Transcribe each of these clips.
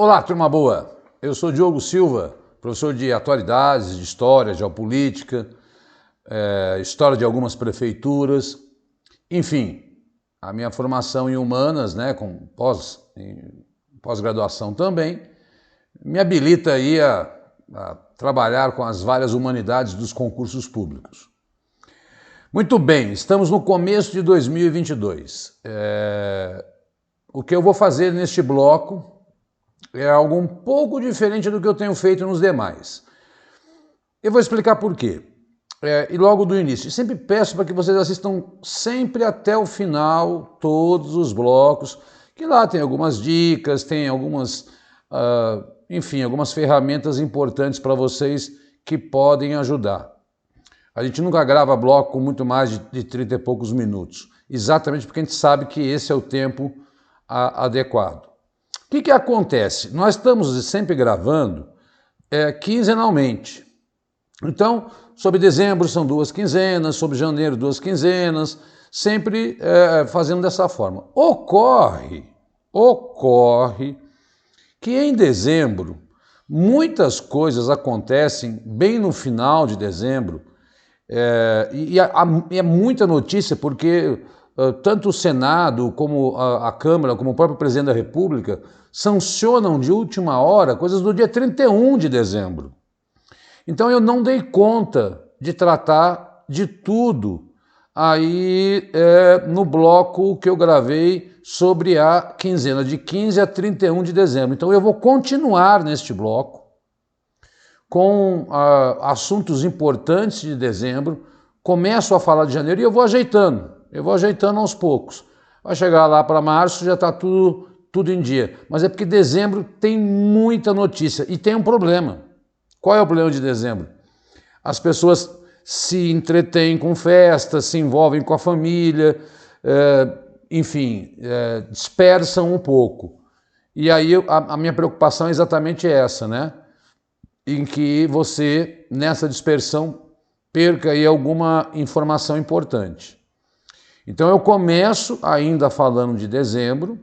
Olá, turma boa! Eu sou Diogo Silva, professor de atualidades, de história, geopolítica, história de algumas prefeituras, enfim, a minha formação em humanas, né, com pós-graduação também, me habilita aí a trabalhar com as várias humanidades dos concursos públicos. Muito bem, estamos no começo de 2022. O que eu vou fazer neste bloco é algo um pouco diferente do que eu tenho feito nos demais. Eu vou explicar por quê. E logo do início. Eu sempre peço para que vocês assistam sempre até o final, todos os blocos, que lá tem algumas dicas, tem algumas, enfim, algumas ferramentas importantes para vocês que podem ajudar. A gente nunca grava bloco com muito mais de 30 e poucos minutos, exatamente porque a gente sabe que esse é o tempo adequado. O que acontece? Nós estamos sempre gravando quinzenalmente. Então, sobre dezembro são 2 quinzenas, sobre janeiro 2 quinzenas, sempre fazendo dessa forma. Ocorre que em dezembro muitas coisas acontecem bem no final de dezembro, e é muita notícia porque tanto o Senado como a Câmara, como o próprio Presidente da República sancionam de última hora coisas do dia 31 de dezembro. Então eu não dei conta de tratar de tudo aí no bloco que eu gravei sobre a quinzena de 15 a 31 de dezembro. Então eu vou continuar neste bloco com assuntos importantes de dezembro, começo a falar de janeiro e eu vou ajeitando aos poucos. Vai chegar lá para março, já está tudo em dia. Mas é porque dezembro tem muita notícia e tem um problema. Qual é o problema de dezembro? As pessoas se entretêm com festas, se envolvem com a família, enfim, dispersam um pouco. E aí a minha preocupação é exatamente essa, né? Em que você, nessa dispersão, perca aí alguma informação importante. Então eu começo ainda falando de dezembro,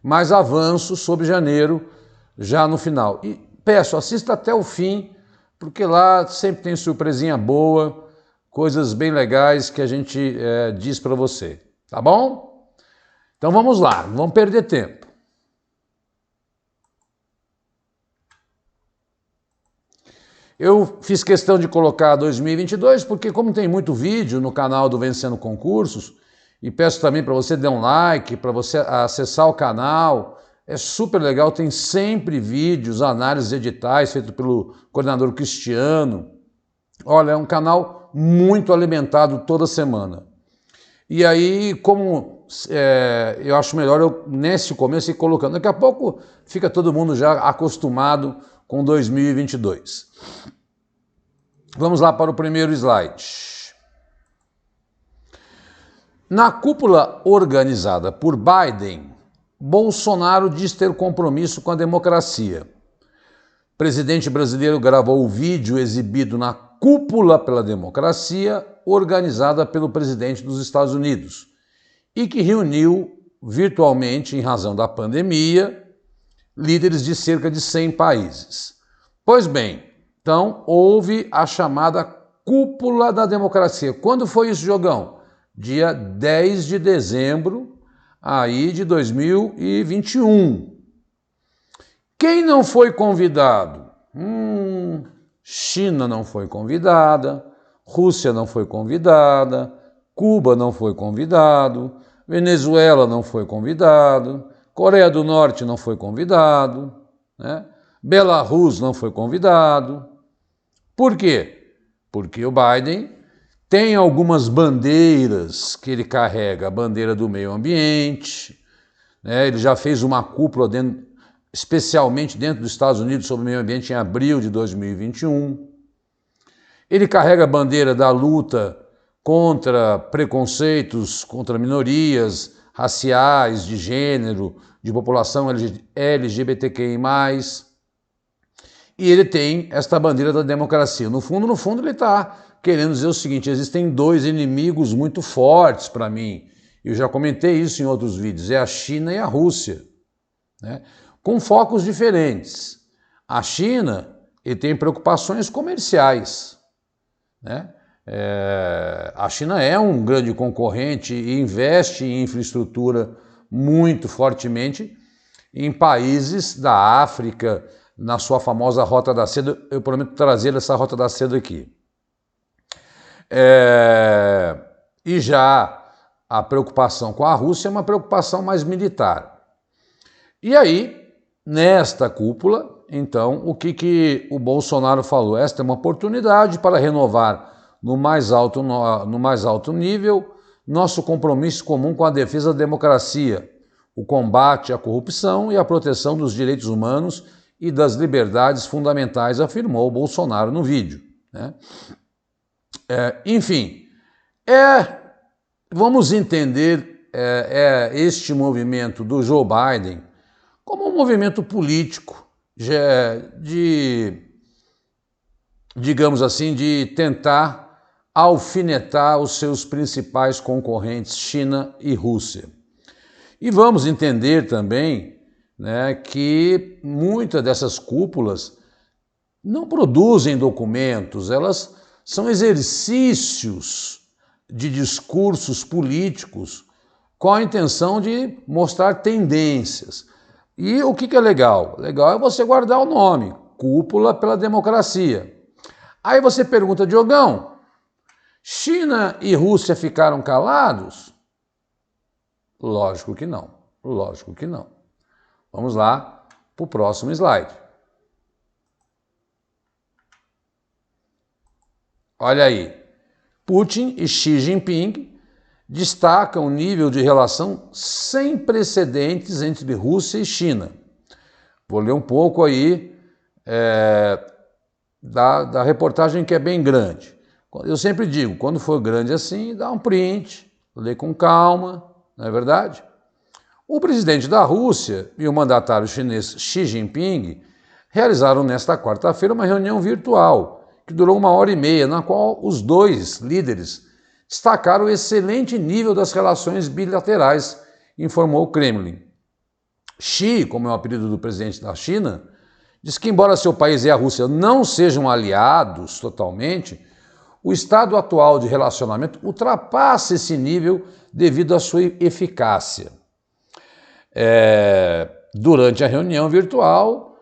mas avanço sobre janeiro já no final. E peço, assista até o fim, porque lá sempre tem surpresinha boa, coisas bem legais que a gente diz para você, tá bom? Então vamos lá, não vamos perder tempo. Eu fiz questão de colocar 2022 porque como tem muito vídeo no canal do Vencendo Concursos, e peço também para você dar um like, para você acessar o canal, é super legal, tem sempre vídeos, análises editais feitos pelo coordenador Cristiano. Olha, é um canal muito alimentado toda semana. E aí, como eu acho melhor eu, nesse começo, ir colocando. Daqui a pouco fica todo mundo já acostumado com 2022. Vamos lá para o primeiro slide. Na cúpula organizada por Biden, Bolsonaro diz ter compromisso com a democracia. O presidente brasileiro gravou o vídeo exibido na Cúpula pela Democracia, organizada pelo presidente dos Estados Unidos, e que reuniu virtualmente, em razão da pandemia, líderes de cerca de 100 países. Pois bem, então houve a chamada Cúpula da Democracia. Quando foi isso, Jogão? Dia 10 de dezembro aí de 2021. Quem não foi convidado? China não foi convidada, Rússia não foi convidada, Cuba não foi convidado, Venezuela não foi convidado, Coreia do Norte não foi convidado, né? Belarus não foi convidado. Por quê? Porque o Biden tem algumas bandeiras que ele carrega, a bandeira do meio ambiente, né? Ele já fez uma cúpula especialmente dentro dos Estados Unidos sobre o meio ambiente em abril de 2021. Ele carrega a bandeira da luta contra preconceitos, contra minorias raciais, de gênero, de população LGBTQI+. E ele tem esta bandeira da democracia. No fundo, ele está querendo dizer o seguinte: existem dois inimigos muito fortes para mim. Eu já comentei isso em outros vídeos, é a China e a Rússia, né? com focos diferentes. A China tem preocupações comerciais, né? A China é um grande concorrente e investe em infraestrutura muito fortemente em países da África, na sua famosa Rota da Seda. Eu prometo trazer essa Rota da Seda aqui. E já a preocupação com a Rússia é uma preocupação mais militar. E aí, nesta cúpula, então, o que o Bolsonaro falou? Esta é uma oportunidade para renovar no mais alto nível nosso compromisso comum com a defesa da democracia, o combate à corrupção e a proteção dos direitos humanos e das liberdades fundamentais, afirmou o Bolsonaro no vídeo, né? Enfim, vamos entender este movimento do Joe Biden como um movimento político digamos assim, de tentar alfinetar os seus principais concorrentes, China e Rússia. E vamos entender também, né, que muitas dessas cúpulas não produzem documentos, elas são exercícios de discursos políticos com a intenção de mostrar tendências. E o que é legal? Legal é você guardar o nome, Cúpula pela Democracia. Aí você pergunta, Diogão, China e Rússia ficaram calados? Lógico que não, lógico que não. Vamos lá para o próximo slide. Olha aí, Putin e Xi Jinping destacam o nível de relação sem precedentes entre Rússia e China. Vou ler um pouco aí da reportagem, que é bem grande. Eu sempre digo, quando for grande assim, dá um print, lê com calma, não é verdade? O presidente da Rússia e o mandatário chinês Xi Jinping realizaram nesta quarta-feira uma reunião virtual que durou 1h30, na qual os dois líderes destacaram o excelente nível das relações bilaterais, informou o Kremlin. Xi, como é o apelido do presidente da China, diz que embora seu país e a Rússia não sejam aliados totalmente, o estado atual de relacionamento ultrapassa esse nível devido à sua eficácia. Durante a reunião virtual,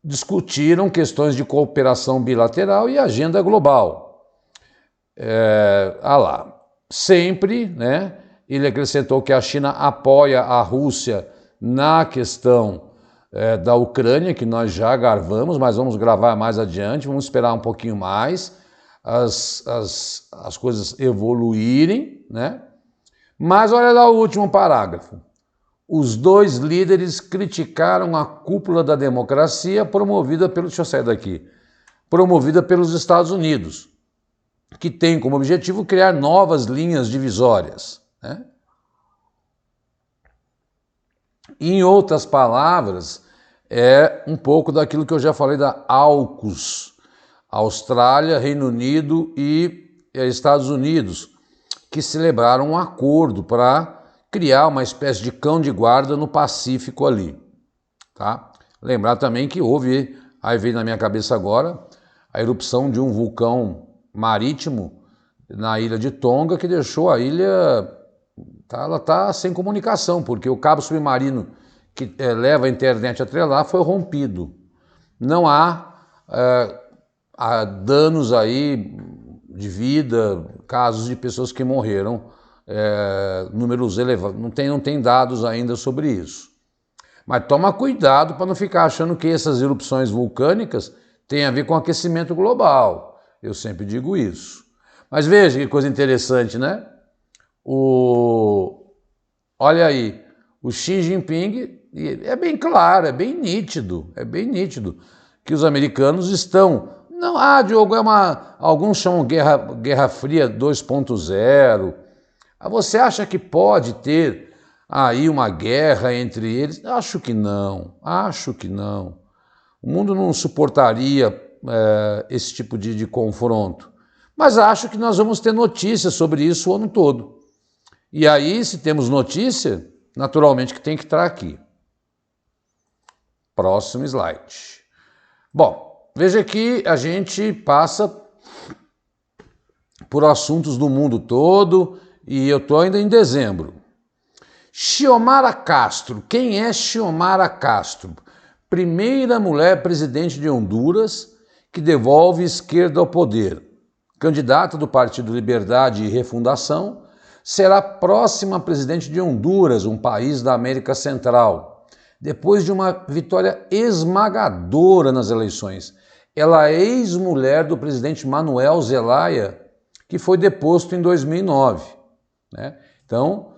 discutiram questões de cooperação bilateral e agenda global. Sempre, né? Ele acrescentou que a China apoia a Rússia na questão da Ucrânia, que nós já gravamos, mas vamos gravar mais adiante, vamos esperar um pouquinho mais as coisas evoluírem, né? Mas olha lá o último parágrafo. Os dois líderes criticaram a cúpula da democracia promovida deixa eu sair daqui, promovida pelos Estados Unidos, que tem como objetivo criar novas linhas divisórias, né? Em outras palavras, é um pouco daquilo que eu já falei da AUKUS, Austrália, Reino Unido e Estados Unidos, que celebraram um acordo para criar uma espécie de cão de guarda no Pacífico ali, tá? Lembrar também que aí veio na minha cabeça agora, a erupção de um vulcão marítimo na ilha de Tonga, que deixou a ilha, ela está sem comunicação, porque o cabo submarino que leva a internet até lá foi rompido. Não há danos aí de vida, casos de pessoas que morreram, números elevados, não tem dados ainda sobre isso. Mas toma cuidado para não ficar achando que essas erupções vulcânicas têm a ver com aquecimento global. Eu sempre digo isso. Mas veja que coisa interessante, né? Olha aí, o Xi Jinping, é bem claro, é bem nítido que os americanos estão... Não, Diogo, alguns chamam Guerra Fria 2.0. Você acha que pode ter aí uma guerra entre eles? Acho que não. O mundo não suportaria esse tipo de confronto. Mas acho que nós vamos ter notícias sobre isso o ano todo. E aí, se temos notícia, naturalmente que tem que estar aqui. Próximo slide. Bom, veja que a gente passa por assuntos do mundo todo e eu estou ainda em dezembro. Xiomara Castro. Quem é Xiomara Castro? Primeira mulher presidente de Honduras que devolve esquerda ao poder. Candidata do Partido Liberdade e Refundação, será próxima presidente de Honduras, um país da América Central, depois de uma vitória esmagadora nas eleições. Ela é ex-mulher do presidente Manuel Zelaya, que foi deposto em 2009. Né? Então,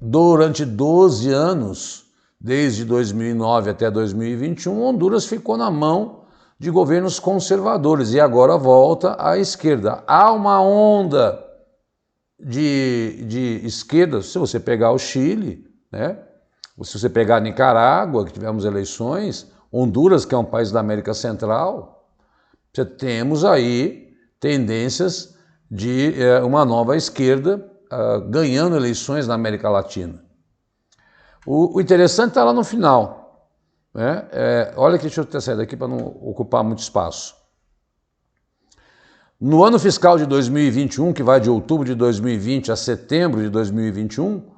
durante 12 anos, desde 2009 até 2021, Honduras ficou na mão de governos conservadores e agora volta à esquerda. Há uma onda de esquerda, se você pegar o Chile, né? Se você pegar a Nicarágua, que tivemos eleições, Honduras, que é um país da América Central, temos aí tendências de uma nova esquerda ganhando eleições na América Latina. O interessante está lá no final. Né? Olha aqui, deixa eu até sair daqui para não ocupar muito espaço. No ano fiscal de 2021, que vai de outubro de 2020 a setembro de 2021,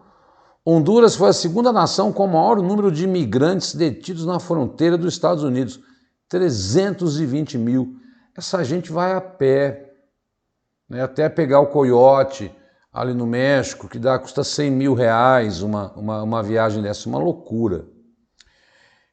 Honduras foi a segunda nação com o maior número de imigrantes detidos na fronteira dos Estados Unidos. 320 mil. Essa gente vai a pé, né, até pegar o Coyote ali no México, que custa 100 mil reais uma viagem dessa, uma loucura.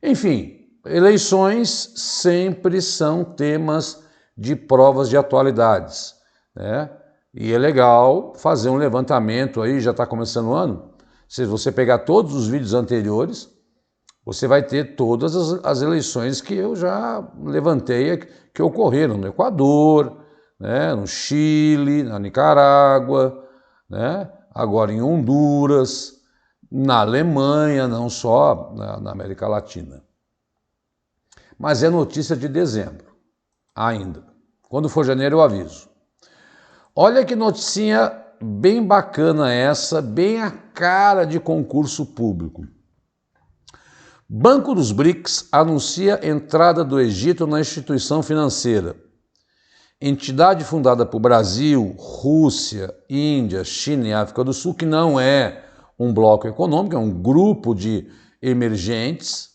Enfim, eleições sempre são temas de provas de atualidades, né? E é legal fazer um levantamento aí, já está começando o ano. Se você pegar todos os vídeos anteriores, você vai ter todas as eleições que eu já levantei, que ocorreram no Equador, né, no Chile, na Nicarágua, né, agora em Honduras, na Alemanha, não só na América Latina. Mas é notícia de dezembro, ainda. Quando for janeiro eu aviso. Olha que noticinha bem bacana essa, bem a cara de concurso público. Banco dos BRICS anuncia entrada do Egito na instituição financeira. Entidade fundada por Brasil, Rússia, Índia, China e África do Sul, que não é um bloco econômico, é um grupo de emergentes,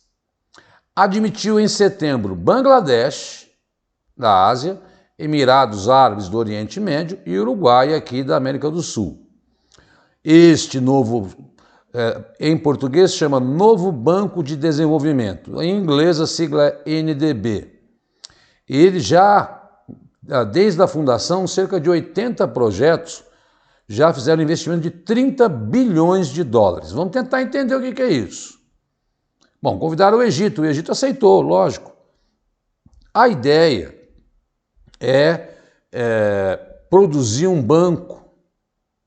admitiu em setembro Bangladesh, da Ásia, Emirados Árabes do Oriente Médio e Uruguai, aqui da América do Sul. Este novo, em português, chama Novo Banco de Desenvolvimento. Em inglês, a sigla é NDB. Ele já, desde a fundação, cerca de 80 projetos já fizeram investimento de 30 bilhões de dólares. Vamos tentar entender o que é isso. Bom, convidaram o Egito aceitou, lógico. A ideia é produzir um banco,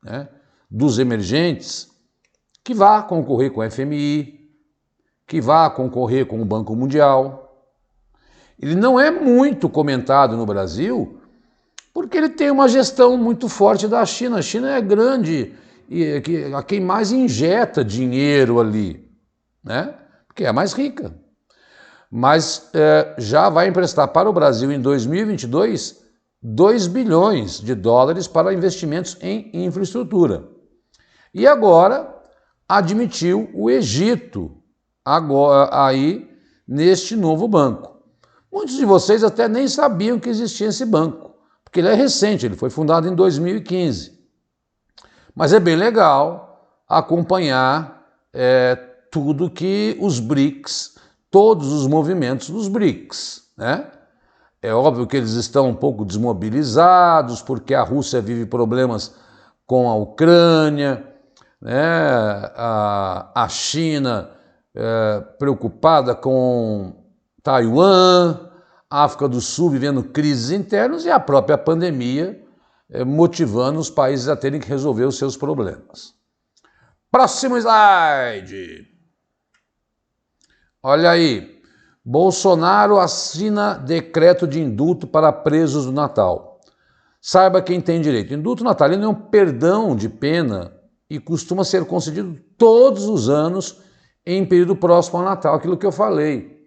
né, dos emergentes que vá concorrer com o FMI, que vá concorrer com o Banco Mundial. Ele não é muito comentado no Brasil porque ele tem uma gestão muito forte da China. A China é grande e a quem mais injeta dinheiro ali, né? Porque é a mais rica. Mas já vai emprestar para o Brasil em 2022 2 bilhões de dólares para investimentos em infraestrutura. E agora admitiu o Egito aí neste novo banco. Muitos de vocês até nem sabiam que existia esse banco, porque ele é recente, ele foi fundado em 2015. Mas é bem legal acompanhar tudo que os BRICS, todos os movimentos dos BRICS, né? É óbvio que eles estão um pouco desmobilizados, porque a Rússia vive problemas com a Ucrânia, né? A China preocupada com Taiwan, a África do Sul vivendo crises internas e a própria pandemia motivando os países a terem que resolver os seus problemas. Próximo slide. Olha aí. Bolsonaro assina decreto de indulto para presos do Natal. Saiba quem tem direito. Indulto natalino é um perdão de pena e costuma ser concedido todos os anos em período próximo ao Natal, aquilo que eu falei.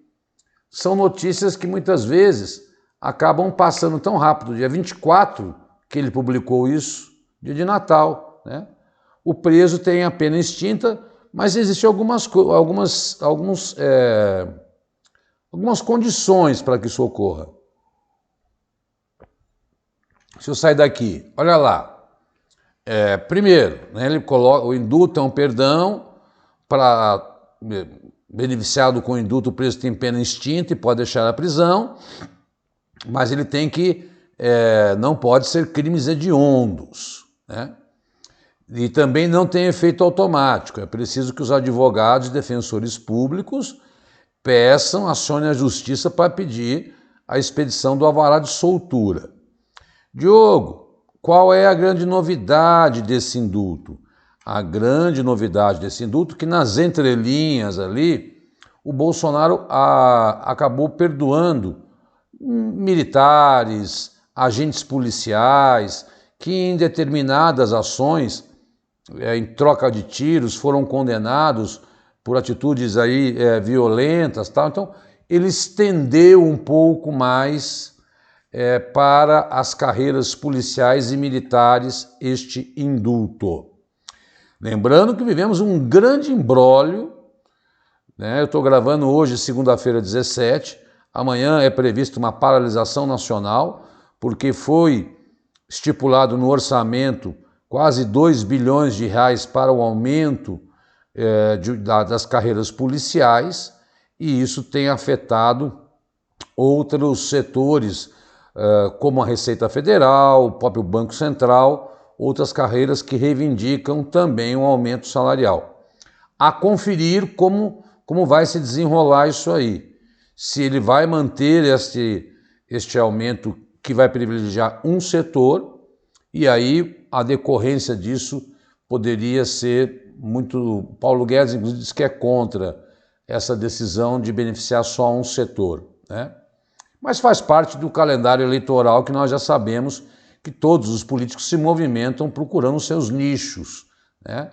São notícias que muitas vezes acabam passando tão rápido. Dia 24 que ele publicou isso, dia de Natal, né? O preso tem a pena extinta, mas existem algumas condições para que isso ocorra. Se eu sair daqui, olha lá. Primeiro, né, ele coloca, o indulto é um perdão para beneficiado com o indulto, o preso tem pena extinta e pode deixar a prisão, mas ele tem que, não pode ser crimes hediondos, né? E também não tem efeito automático. É preciso que os advogados e defensores públicos peçam, acionem a justiça para pedir a expedição do alvará de soltura. Diogo, qual é a grande novidade desse indulto? A grande novidade desse indulto é que nas entrelinhas ali, o Bolsonaro acabou perdoando militares, agentes policiais, que em determinadas ações, em troca de tiros, foram condenados por atitudes aí, violentas, tal. Então, ele estendeu um pouco mais para as carreiras policiais e militares este indulto. Lembrando que vivemos um grande imbróglio, né? Eu estou gravando hoje, segunda-feira, 17, amanhã é prevista uma paralisação nacional, porque foi estipulado no orçamento quase 2 bilhões de reais para o aumento das carreiras policiais, e isso tem afetado outros setores, como a Receita Federal, o próprio Banco Central, outras carreiras que reivindicam também um aumento salarial. A conferir como vai se desenrolar isso aí. Se ele vai manter este aumento que vai privilegiar um setor, e aí a decorrência disso poderia ser muito... Paulo Guedes, inclusive, diz que é contra essa decisão de beneficiar só um setor, né? Mas faz parte do calendário eleitoral que nós já sabemos que todos os políticos se movimentam procurando seus nichos, né?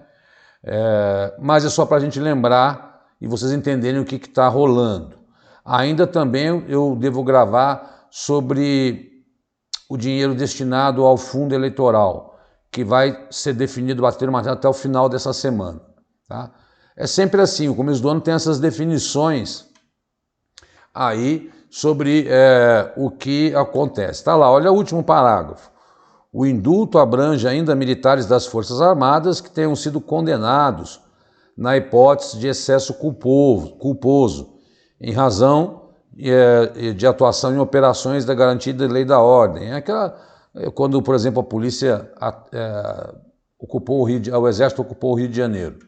Mas é só para a gente lembrar e vocês entenderem o que está rolando. Ainda também eu devo gravar sobre o dinheiro destinado ao fundo eleitoral, que vai ser definido, bater uma até o final dessa semana, tá? É sempre assim, o começo do ano tem essas definições aí sobre o que acontece. Tá lá, olha o último parágrafo. O indulto abrange ainda militares das Forças Armadas que tenham sido condenados na hipótese de excesso culposo, em razão de atuação em operações da garantia da lei e da ordem. Quando, por exemplo, a polícia ocupou o Exército ocupou o Rio de Janeiro.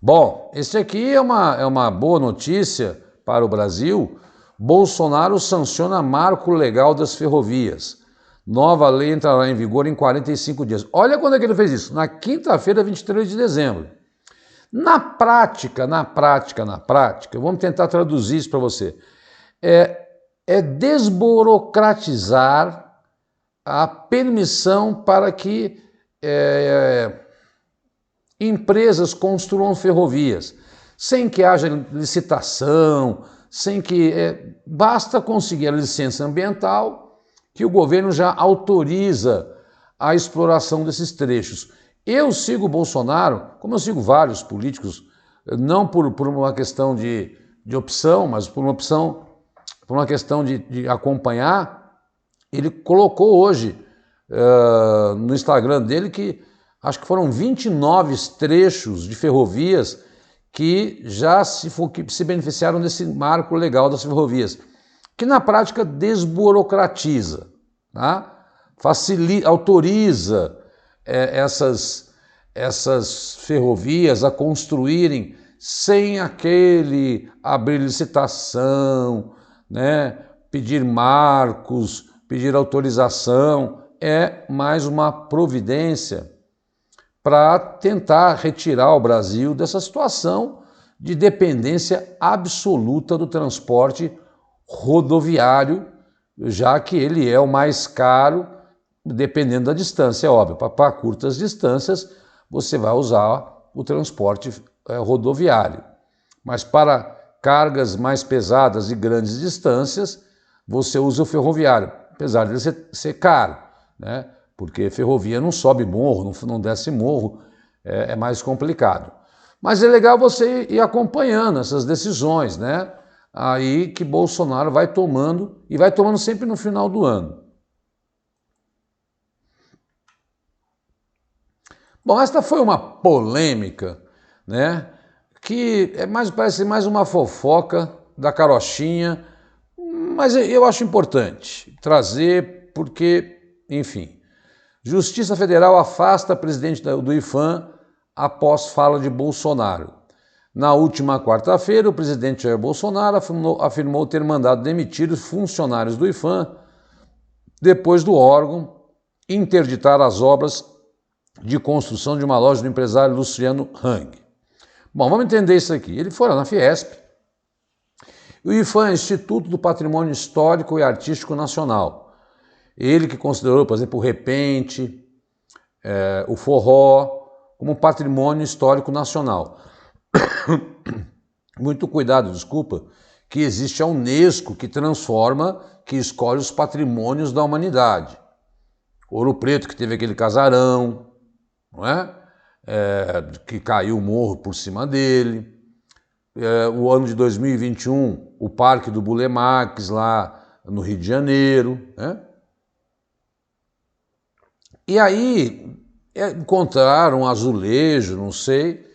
Bom, esse aqui é uma boa notícia para o Brasil. Bolsonaro sanciona marco legal das ferrovias. Nova lei entrará em vigor em 45 dias. Olha quando é que ele fez isso. Na quinta-feira, 23 de dezembro. Na prática, vamos tentar traduzir isso para você. É desburocratizar a permissão para que empresas construam ferrovias, sem que haja licitação, sem que... basta conseguir a licença ambiental, que o governo já autoriza a exploração desses trechos. Eu sigo o Bolsonaro, como eu sigo vários políticos, não por uma questão de opção, mas por uma questão de acompanhar. Ele colocou hoje no Instagram dele que acho que foram 29 trechos de ferrovias que já se beneficiaram desse marco legal das ferrovias, que na prática desburocratiza, tá? Autoriza essas ferrovias a construírem sem aquele abrir licitação, né? Pedir marcos, pedir autorização. É mais uma providência para tentar retirar o Brasil dessa situação de dependência absoluta do transporte rodoviário, já que ele é o mais caro, dependendo da distância, é óbvio. Para curtas distâncias, você vai usar o transporte rodoviário. Mas para cargas mais pesadas e grandes distâncias, você usa o ferroviário, apesar de ele ser caro, né? Porque ferrovia não sobe morro, não desce morro, é mais complicado. Mas é legal você ir acompanhando essas decisões, né? Aí que Bolsonaro vai tomando, e vai tomando sempre no final do ano. Bom, esta foi uma polêmica, né? Que parece mais uma fofoca da carochinha, mas eu acho importante trazer porque, enfim, Justiça Federal afasta presidente do IPHAN após fala de Bolsonaro. Na última quarta-feira, o presidente Jair Bolsonaro afirmou ter mandado demitir os funcionários do IPHAN depois do órgão interditar as obras de construção de uma loja do empresário Luciano Hang. Bom, vamos entender isso aqui. Ele foi lá na Fiesp. O IPHAN é Instituto do Patrimônio Histórico e Artístico Nacional. Ele que considerou, por exemplo, o repente, o forró, como patrimônio histórico nacional. Muito cuidado, desculpa, que existe a Unesco que transforma, que escolhe os patrimônios da humanidade. Ouro Preto, que teve aquele casarão, não é? Que caiu o morro por cima dele. O ano de 2021, o Parque do Burle Marx, lá no Rio de Janeiro, né? E aí encontraram um azulejo, não sei,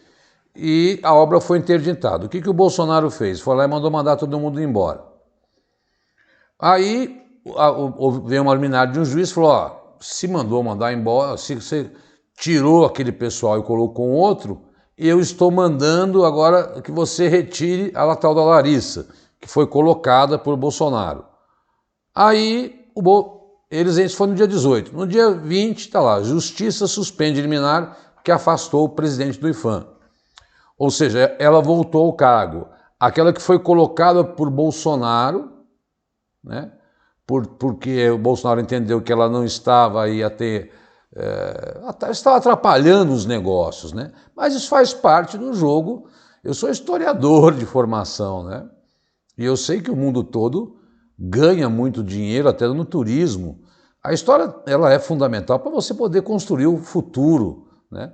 e a obra foi interditada. O que o Bolsonaro fez? Foi lá e mandou mandar todo mundo embora. Aí veio uma liminar de um juiz e falou, ó, se mandou mandar embora, se você tirou aquele pessoal e colocou um outro, eu estou mandando agora que você retire a tal da Larissa, que foi colocada por Bolsonaro. Aí eles foram no dia 18. No dia 20, está lá, Justiça suspende liminar que afastou o presidente do IPHAN. Ou seja, ela voltou ao cargo. Aquela que foi colocada por Bolsonaro, né? Porque o Bolsonaro entendeu que ela não estava aí estava atrapalhando os negócios, né? Mas isso faz parte do jogo. Eu sou historiador de formação, né? E eu sei que o mundo todo ganha muito dinheiro até no turismo. A história ela é fundamental para você poder construir o futuro, né,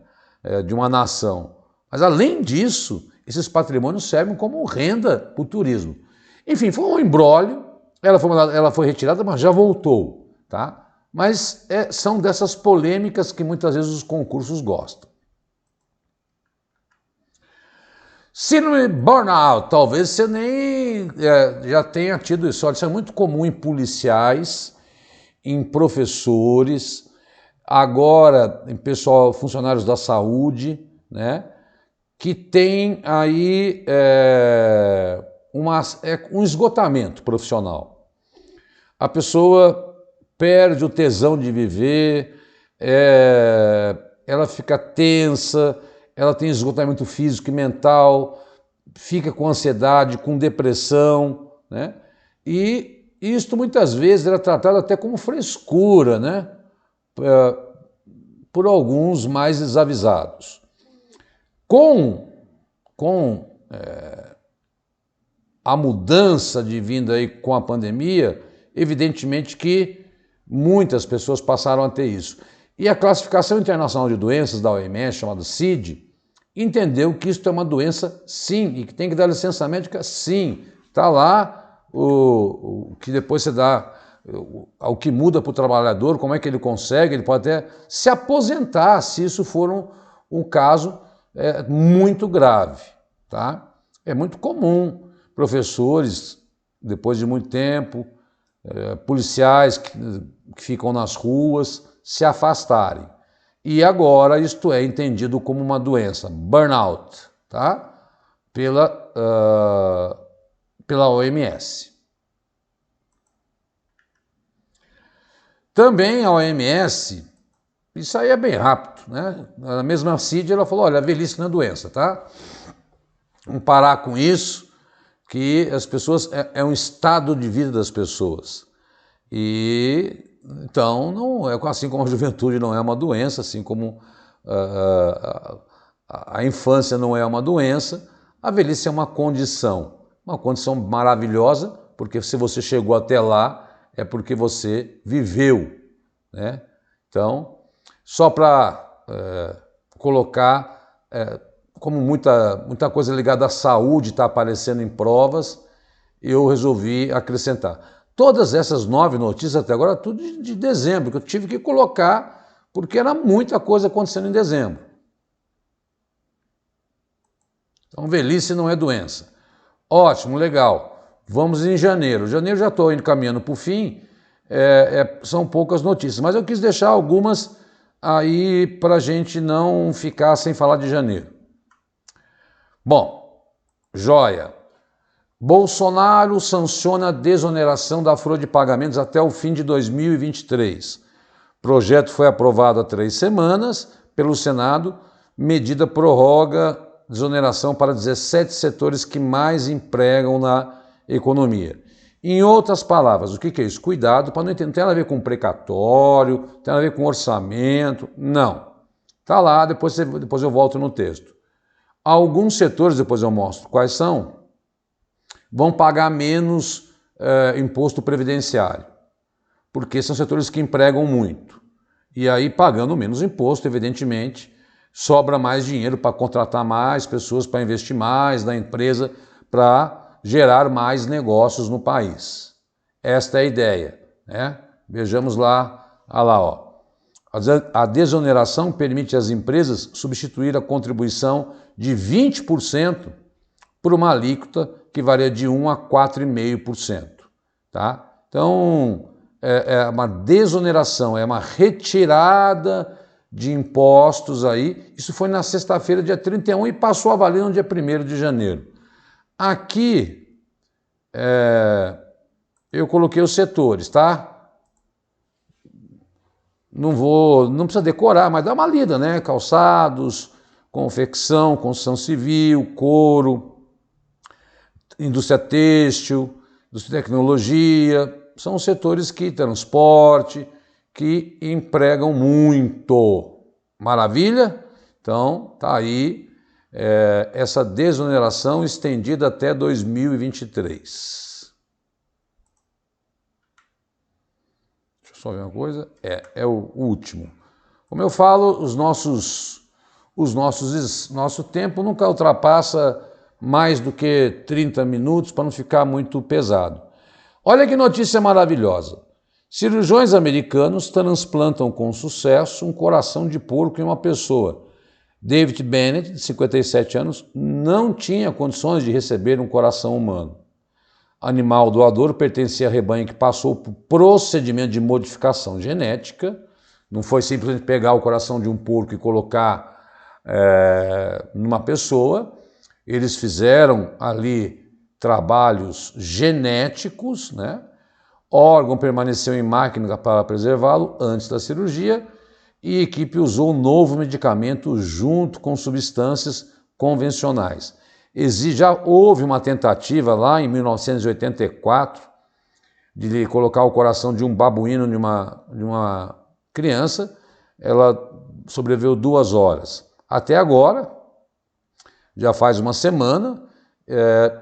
de uma nação. Mas além disso, esses patrimônios servem como renda para o turismo. Enfim, foi um imbróglio, ela foi retirada, mas já voltou, tá? Mas são dessas polêmicas que muitas vezes os concursos gostam. Síndrome de burnout, talvez você nem já tenha tido isso. Olha, isso é muito comum em policiais, em professores, agora em pessoal, funcionários da saúde, né, que tem aí um esgotamento profissional. A pessoa perde o tesão de viver, ela fica tensa, ela tem esgotamento físico e mental, fica com ansiedade, com depressão, né? E isto muitas vezes era tratado até como frescura, né? Por alguns mais desavisados. Com a mudança de vinda aí com a pandemia, evidentemente que muitas pessoas passaram a ter isso. E a Classificação Internacional de Doenças da OMS, chamada CID, entendeu que isso é uma doença, sim, e que tem que dar licença médica, sim. Está lá o que depois você dá, o que muda para o trabalhador, como é que ele consegue, ele pode até se aposentar se isso for um caso muito grave, tá? É muito comum professores, depois de muito tempo, policiais que ficam nas ruas, se afastarem. E agora isto é entendido como uma doença, burnout, tá? Pela OMS. Também a OMS, isso aí é bem rápido, né? A mesma CID, ela falou, olha, a velhice não é doença, tá? Vamos parar com isso, que as pessoas, é um estado de vida das pessoas. E então, não é assim como a juventude não é uma doença, assim como a infância não é uma doença, a velhice é uma condição maravilhosa, porque se você chegou até lá, é porque você viveu, né? Então, só para colocar, como muita coisa ligada à saúde está aparecendo em provas, eu resolvi acrescentar. Todas essas 9 notícias até agora, tudo de dezembro, que eu tive que colocar, porque era muita coisa acontecendo em dezembro. Então, velhice não é doença. Ótimo, legal. Vamos em janeiro. Janeiro já estou indo caminhando para o fim, são poucas notícias, mas eu quis deixar algumas aí para a gente não ficar sem falar de janeiro. Bom, joia. Bolsonaro sanciona a desoneração da folha de pagamentos até o fim de 2023. O projeto foi aprovado há 3 semanas pelo Senado. Medida prorroga desoneração para 17 setores que mais empregam na economia. Em outras palavras, o que é isso? Cuidado para não entender, não tem nada a ver com precatório, não tem nada a ver com orçamento, não. Está lá, depois eu volto no texto. Alguns setores, depois eu mostro quais são, vão pagar menos imposto previdenciário, porque são setores que empregam muito. E aí, pagando menos imposto, evidentemente, sobra mais dinheiro para contratar mais pessoas, para investir mais na empresa, para gerar mais negócios no país. Esta é a ideia, né? Vejamos lá, ó. A desoneração permite às empresas substituir a contribuição de 20% por uma alíquota que varia de 1 a 4,5%. Tá? Então, é uma desoneração, é uma retirada de impostos aí. Isso foi na sexta-feira, dia 31, e passou a valer no dia 1º de janeiro. Aqui, eu coloquei os setores, tá? Não precisa decorar, mas dá uma lida, né? Calçados, confecção, construção civil, couro, indústria têxtil, indústria de tecnologia, são os setores que, transporte, que empregam muito. Maravilha? Então, tá aí essa desoneração estendida até 2023. Deixa eu só ver uma coisa. É o último. Como eu falo, nosso tempo nunca ultrapassa mais do que 30 minutos para não ficar muito pesado. Olha que notícia maravilhosa. Cirurgiões americanos transplantam com sucesso um coração de porco em uma pessoa. David Bennett, de 57 anos, não tinha condições de receber um coração humano. Animal doador pertencia a rebanho que passou por procedimento de modificação genética. Não foi simplesmente pegar o coração de um porco e colocar numa pessoa. Eles fizeram ali trabalhos genéticos, né? O órgão permaneceu em máquina para preservá-lo antes da cirurgia e a equipe usou um novo medicamento junto com substâncias convencionais. Já houve uma tentativa lá em 1984 de colocar o coração de um babuíno de uma criança. Ela sobreviveu 2 horas. Até agora, já faz uma semana,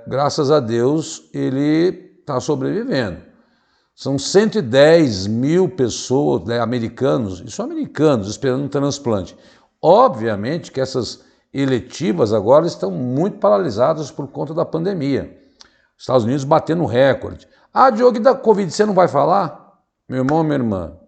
graças a Deus, ele está sobrevivendo. São 110 mil pessoas, né, americanos esperando um transplante. Obviamente que essas eletivas agora estão muito paralisadas por conta da pandemia. Os Estados Unidos batendo recorde. Diogo, e da Covid você não vai falar? Meu irmão, minha irmã,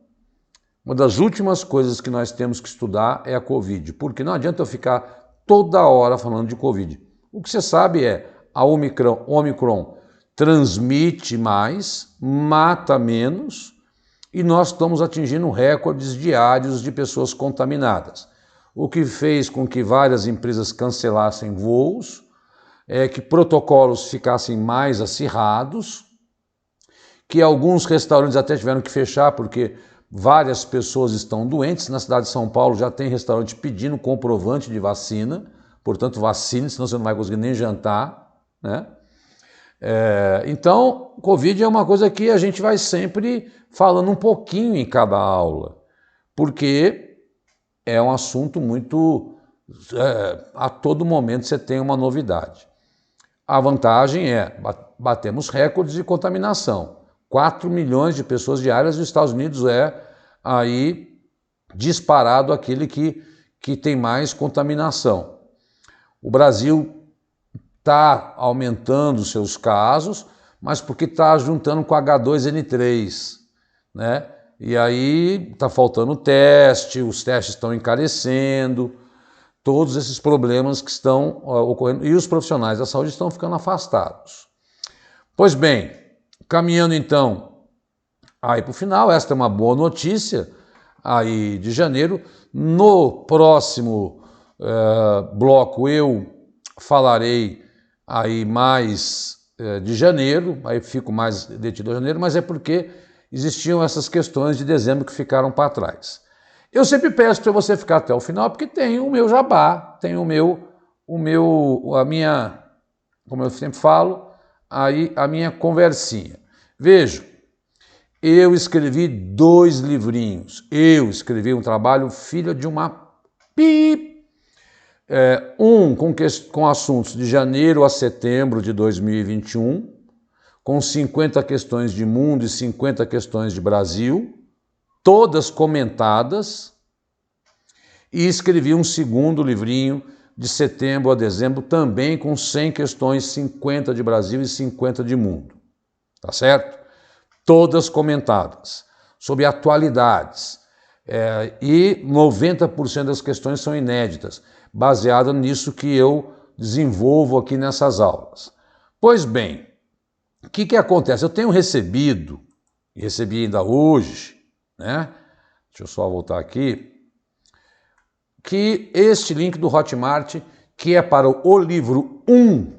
uma das últimas coisas que nós temos que estudar é a Covid, porque não adianta eu ficar toda hora falando de Covid. O que você sabe é a Omicron transmite mais, mata menos, e nós estamos atingindo recordes diários de pessoas contaminadas. O que fez com que várias empresas cancelassem voos, que protocolos ficassem mais acirrados, que alguns restaurantes até tiveram que fechar porque várias pessoas estão doentes. Na cidade de São Paulo já tem restaurante pedindo comprovante de vacina, portanto vacine, senão você não vai conseguir nem jantar, né? Então, Covid é uma coisa que a gente vai sempre falando um pouquinho em cada aula, porque é um assunto muito a todo momento você tem uma novidade. A vantagem é, batemos recordes de contaminação. 4 milhões de pessoas diárias nos Estados Unidos é aí disparado aquele que tem mais contaminação. O Brasil está aumentando seus casos, mas porque está juntando com H2N3, né? E aí está faltando teste, os testes estão encarecendo, todos esses problemas que estão ocorrendo, e os profissionais da saúde estão ficando afastados. Pois bem, caminhando então aí para o final, esta é uma boa notícia aí de janeiro. No próximo bloco eu falarei aí mais de janeiro, aí fico mais detido a janeiro, mas é porque existiam essas questões de dezembro que ficaram para trás. Eu sempre peço para você ficar até o final, porque tem o meu jabá, tem a minha, como eu sempre falo, aí a minha conversinha. Veja, eu escrevi 2 livrinhos, eu escrevi um trabalho filho de uma com assuntos de janeiro a setembro de 2021, com 50 questões de mundo e 50 questões de Brasil, todas comentadas, e escrevi um segundo livrinho de setembro a dezembro, também com 100 questões, 50 de Brasil e 50 de mundo, tá certo? Todas comentadas, sobre atualidades, e 90% das questões são inéditas, baseada nisso que eu desenvolvo aqui nessas aulas. Pois bem, o que acontece? Eu tenho recebi ainda hoje, né? Deixa eu só voltar aqui, que este link do Hotmart, que é para o livro 1,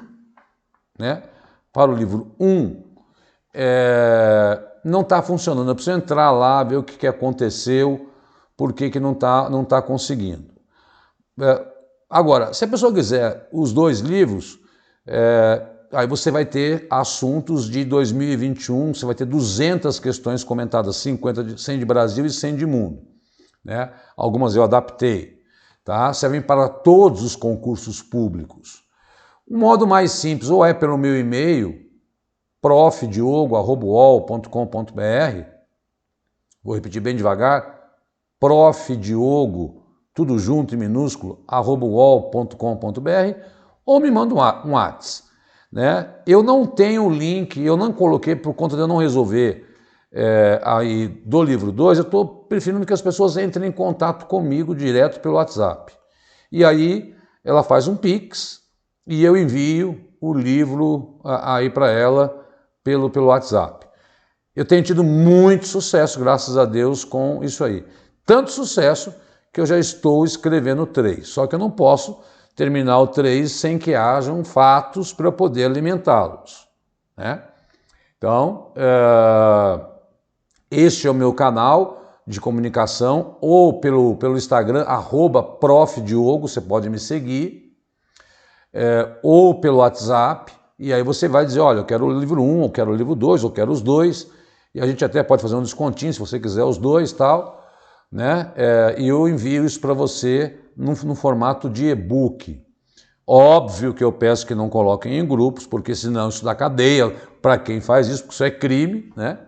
né? Para o livro 1, não está funcionando. Eu preciso entrar lá, ver o que aconteceu, por que não tá conseguindo. Agora, se a pessoa quiser os 2 livros, aí você vai ter assuntos de 2021, você vai ter 200 questões comentadas, 100 de Brasil e 100 de mundo, né? Algumas eu adaptei, tá? Servem para todos os concursos públicos. O modo mais simples ou é pelo meu e-mail, profdiogo@uol.com.br, vou repetir bem devagar, profdiogo, tudo junto em minúsculo, @uol.com.br, ou me manda um WhatsApp. Né? Eu não tenho o link, eu não coloquei por conta de eu não resolver aí do livro 2, eu estou preferindo que as pessoas entrem em contato comigo direto pelo WhatsApp. E aí ela faz um Pix e eu envio o livro aí para ela pelo WhatsApp. Eu tenho tido muito sucesso, graças a Deus, com isso aí. Tanto sucesso que eu já estou escrevendo 3, só que eu não posso terminar o 3 sem que hajam fatos para eu poder alimentá-los, né? Então, este é o meu canal de comunicação, ou pelo Instagram, @profdiogo, você pode me seguir, ou pelo WhatsApp, e aí você vai dizer, olha, eu quero o livro 1, eu quero o livro 2, eu quero os 2, e a gente até pode fazer um descontinho, se você quiser os 2 e tal, né? E eu envio isso para você no formato de e-book. Óbvio que eu peço que não coloquem em grupos, porque senão isso dá cadeia para quem faz isso, porque isso é crime, né?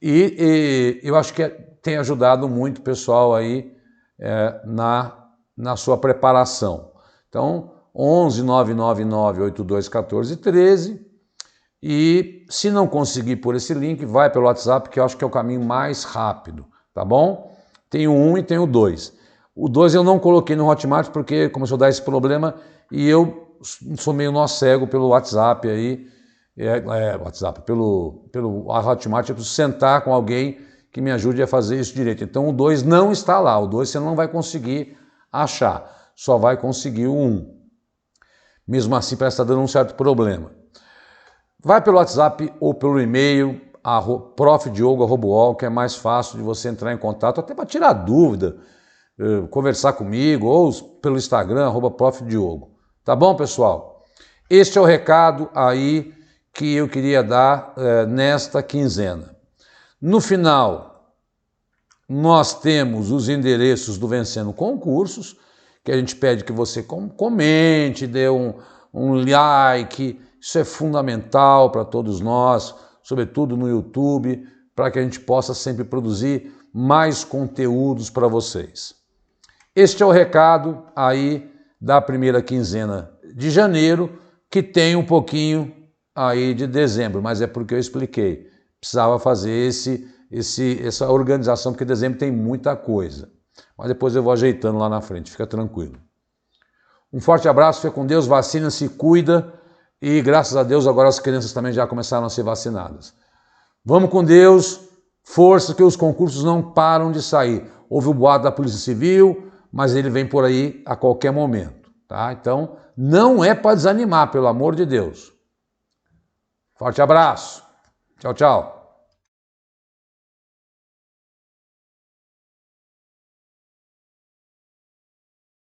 E eu acho que tem ajudado muito o pessoal aí na sua preparação. Então, 11 999 82 14 13, e se não conseguir por esse link, vai pelo WhatsApp, que eu acho que é o caminho mais rápido, tá bom? Tem o 1 e tem o 2. O 2 eu não coloquei no Hotmart porque começou a dar esse problema e eu sou meio nó cego pelo WhatsApp aí, WhatsApp, pelo Hotmart, eu preciso sentar com alguém que me ajude a fazer isso direito. Então o 2 não está lá, o 2 você não vai conseguir achar, só vai conseguir o 1. Mesmo assim parece estar dando um certo problema. Vai pelo WhatsApp ou pelo e-mail, profdiogo@uol, que é mais fácil de você entrar em contato, até para tirar dúvida, conversar comigo, ou pelo Instagram, @profdiogo. Tá bom, pessoal? Este é o recado aí que eu queria dar nesta quinzena. No final, nós temos os endereços do Vencendo Concursos, que a gente pede que você comente, dê um like. Isso é fundamental para todos nós, sobretudo no YouTube, para que a gente possa sempre produzir mais conteúdos para vocês. Este é o recado aí da primeira quinzena de janeiro, que tem um pouquinho aí de dezembro, mas é porque eu expliquei. Precisava fazer essa organização, porque dezembro tem muita coisa. Mas depois eu vou ajeitando lá na frente, fica tranquilo. Um forte abraço, fica com Deus, vacina, se cuida e graças a Deus agora as crianças também já começaram a ser vacinadas. Vamos com Deus, força que os concursos não param de sair. Houve o boato da Polícia Civil, mas ele vem por aí a qualquer momento, tá? Então não é para desanimar, pelo amor de Deus. Forte abraço. Tchau, tchau.